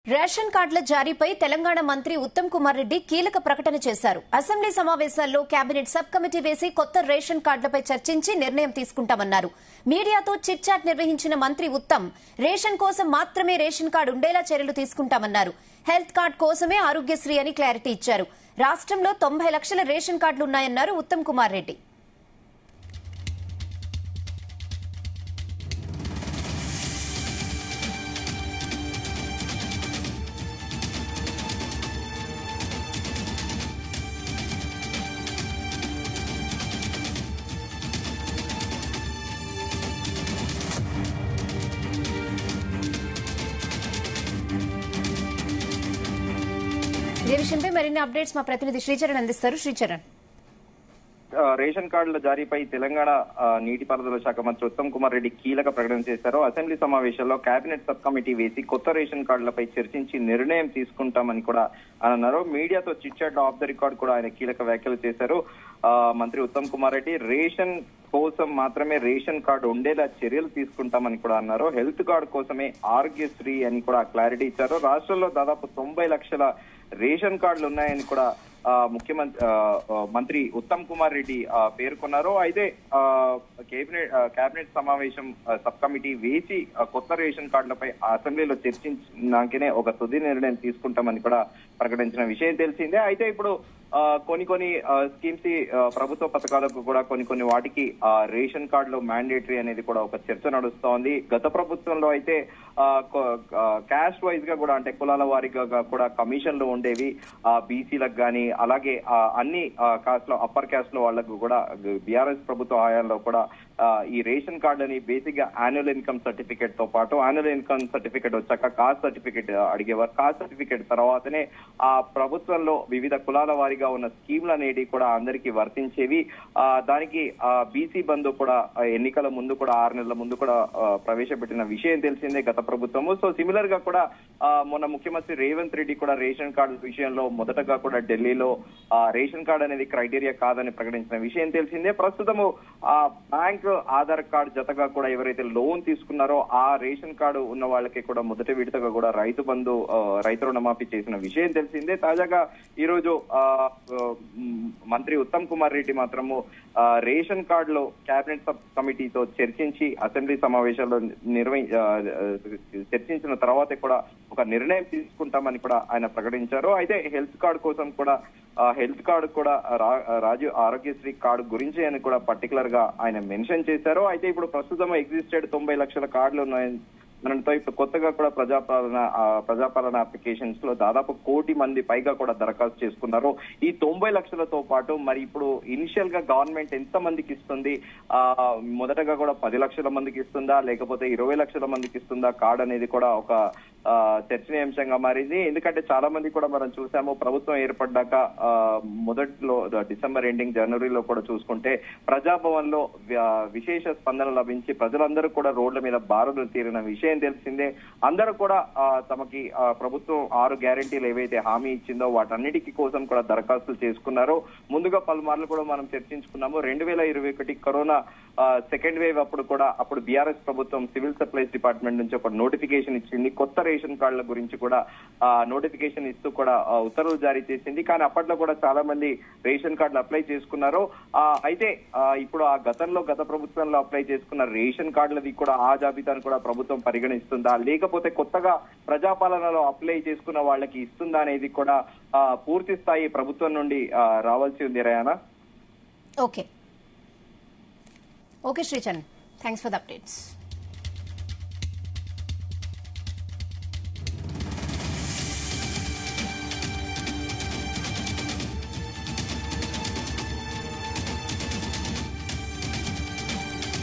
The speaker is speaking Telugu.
రేషన్ కార్డుల జారీపై తెలంగాణ మంత్రి ఉత్తమ్ కుమార్ రెడ్డి కీలక ప్రకటన చేశారు. అసెంబ్లీ సమావేశాల్లో కేబినెట్ సబ్ కమిటీ వేసి కొత్త రేషన్ కార్డులపై చర్చించి నిర్ణయం తీసుకుంటామన్నారు. మీడియాతో చిట్ చాట్ నిర్వహించిన మంత్రి ఉత్తమ్ రేషన్ కోసం మాత్రమే రేషన్ కార్డు ఉండేలా చర్యలు తీసుకుంటామన్నారు. హెల్త్ కార్డు కోసమే ఆరోగ్యశ్రీ అని క్లారిటీ ఇచ్చారు. రాష్ట్రంలో 90 లక్షల రేషన్ కార్డులున్నాయన్నారు ఉత్తమ్ కుమార్ రెడ్డి. ఈ విషయంపై మరిన్ని అప్డేట్స్ మా ప్రతినిధి శ్రీచరణ్ అందిస్తారు. శ్రీచరణ్, రేషన్ కార్డుల జారీపై తెలంగాణ నీటిపారుదల శాఖ మంత్రి ఉత్తమ్ కుమార్ రెడ్డి కీలక ప్రకటన చేశారు. అసెంబ్లీ సమావేశంలో కేబినెట్ సబ్ కమిటీ వేసి కొత్త రేషన్ కార్డులపై చర్చించి నిర్ణయం తీసుకుంటామని కూడా ఆయన అన్నారు. మీడియాతో chit chat off the record కూడా ఆయన కీలక వ్యాఖ్యలు చేశారు. మంత్రి ఉత్తమ్ కుమార్ రెడ్డి రేషన్ కోసం మాత్రమే రేషన్ కార్డు ఉండేలా చర్యలు తీసుకుంటామని కూడా అన్నారు. హెల్త్ కార్డు కోసమే ఆరోగ్యశ్రీ అని కూడా క్లారిటీ ఇచ్చారు. రాష్ట్రంలో దాదాపు 90 లక్షల రేషన్ కార్డులు ఉన్నాయని కూడా మంత్రి ఉత్తమ్ కుమార్ రెడ్డి పేర్కొన్నారు. అయితే కేబినెట్ సమావేశం సబ్ కమిటీ వేసి కొత్త రేషన్ కార్డులపై అసెంబ్లీలో చర్చించినాకనే ఒక తుది నిర్ణయం తీసుకుంటామని కూడా ప్రకటించిన విషయం తెలిసిందే. అయితే ఇప్పుడు కొన్ని స్కీమ్స్ ప్రభుత్వ పథకాలకు కూడా కొన్ని వాటికి రేషన్ కార్డులో మ్యాండేటరీ అనేది కూడా ఒక చర్చ నడుస్తోంది. గత ప్రభుత్వంలో అయితే క్యాస్ట్ వైజ్ గా కూడా అంటే కులాల వారీగా కూడా కమిషన్లు ఉండేవి. బీసీలకు కానీ అలాగే అన్ని కాస్ట్ లో అప్పర్ క్యాస్ట్ లో వాళ్లకు కూడా బీఆర్ఎస్ ప్రభుత్వ హయాంలో కూడా ఈ రేషన్ కార్డు అని బేసిక్ గా యాన్యువల్ ఇన్కమ్ సర్టిఫికేట్ తో పాటు యాన్యువల్ ఇన్కమ్ సర్టిఫికేట్ వచ్చాక కాస్ట్ సర్టిఫికేట్ అడిగేవారు. కాస్ట్ సర్టిఫికేట్ తర్వాతనే ఆ ప్రభుత్వంలో వివిధ కులాల వారీగా ఉన్న స్కీమ్లు అనేవి కూడా అందరికీ వర్తించేవి. దానికి బీసీ బంధు కూడా ఎన్నికల ముందు కూడా 6 నెలల ముందు కూడా ప్రవేశపెట్టిన విషయం తెలిసిందే గత ప్రభుత్వము. సో సిమిలర్ గా కూడా మొన్న ముఖ్యమంత్రి రేవంత్ రెడ్డి కూడా రేషన్ కార్డు విషయంలో మొదటగా కూడా ఢిల్లీలో రేషన్ కార్డు అనేది క్రైటీరియా కాదని ప్రకటించిన విషయం తెలిసిందే. ప్రస్తుతము ఆ బ్యాంక్ ఆధార్ కార్డు జతగా కూడా ఎవరైతే లోన్ తీసుకున్నారో ఆ రేషన్ కార్డు ఉన్న వాళ్ళకి కూడా మొదటి విడతగా కూడా రైతు రుణమాఫీ చేసిన విషయం తెలిసిందే. తాజాగా ఈ రోజు మంత్రి ఉత్తమ్ కుమార్ రెడ్డి మాత్రము రేషన్ కార్డులో కేబినెట్ సబ్ కమిటీతో చర్చించి అసెంబ్లీ సమావేశాల్లో చర్చించిన తర్వాతే కూడా ఒక నిర్ణయం తీసుకుంటామని కూడా ఆయన ప్రకటించారు. అయితే హెల్త్ కార్డు కోసం కూడా రాజీవ్ ఆరోగ్యశ్రీ కార్డు గురించి అని కూడా పర్టికులర్ గా ఆయన మెన్షన్ చేశారు. అయితే ఇప్పుడు ప్రస్తుతం ఎగ్జిస్టెడ్ 90 లక్షల కార్డులు ఉన్నాయని మనతో ఇప్పుడు కొత్తగా కూడా ప్రజాపాలన అప్లికేషన్స్ లో దాదాపు 1 కోటి మంది పైగా కూడా దరఖాస్తు చేసుకున్నారు. ఈ 90 లక్షలతో పాటు మరి ఇప్పుడు ఇనిషియల్ గా గవర్నమెంట్ ఎంత మందికి ఇస్తుంది, మొదటగా కూడా 10 లక్షల మందికి ఇస్తుందా లేకపోతే 20 లక్షల మందికి ఇస్తుందా కార్డు అనేది కూడా ఒక చర్చనీయాంశంగా మారింది. ఎందుకంటే చాలా మంది కూడా మనం చూసాము ప్రభుత్వం ఏర్పడ్డాక మొదట్లో డిసెంబర్ ఎండింగ్ జనవరిలో కూడా చూసుకుంటే ప్రజాభవన్ లో విశేష స్పందన లభించి ప్రజలందరూ కూడా రోడ్ల మీద బారులు తీరిన విషయం తెలిసిందే. అందరూ కూడా తమకి ప్రభుత్వం 6 గ్యారెంటీలు ఏవైతే హామీ ఇచ్చిందో వాటన్నిటికీ కోసం కూడా దరఖాస్తులు చేసుకున్నారు. ముందుగా పలుమార్లు కూడా మనం చర్చించుకున్నాము. 2021 కరోనా సెకండ్ వేవ్ అప్పుడు బీఆర్ఎస్ ప్రభుత్వం సివిల్ సప్లైస్ డిపార్ట్మెంట్ నుంచి ఒక నోటిఫికేషన్ ఇచ్చింది. కొత్త రేషన్ కార్డుల గురించి కూడా నోటిఫికేషన్ ఇస్తూ కూడా ఉత్తర్వులు జారీ చేసింది. కానీ అప్పట్లో కూడా చాలా మంది రేషన్ కార్డులు అప్లై చేసుకున్నారు. అయితే ఇప్పుడు గత ప్రభుత్వంలో అప్లై చేసుకున్న రేషన్ కార్డులది కూడా ఆ జాబితాను కూడా ప్రభుత్వం పరిగణిస్తుందా లేకపోతే కొత్తగా ప్రజాపాలనలో అప్లై చేసుకున్న వాళ్ళకి ఇస్తుందా అనేది కూడా పూర్తి స్థాయి ప్రభుత్వం నుండి రావాల్సి ఉంది. Rayana, okay Sricharan, thanks for the updates.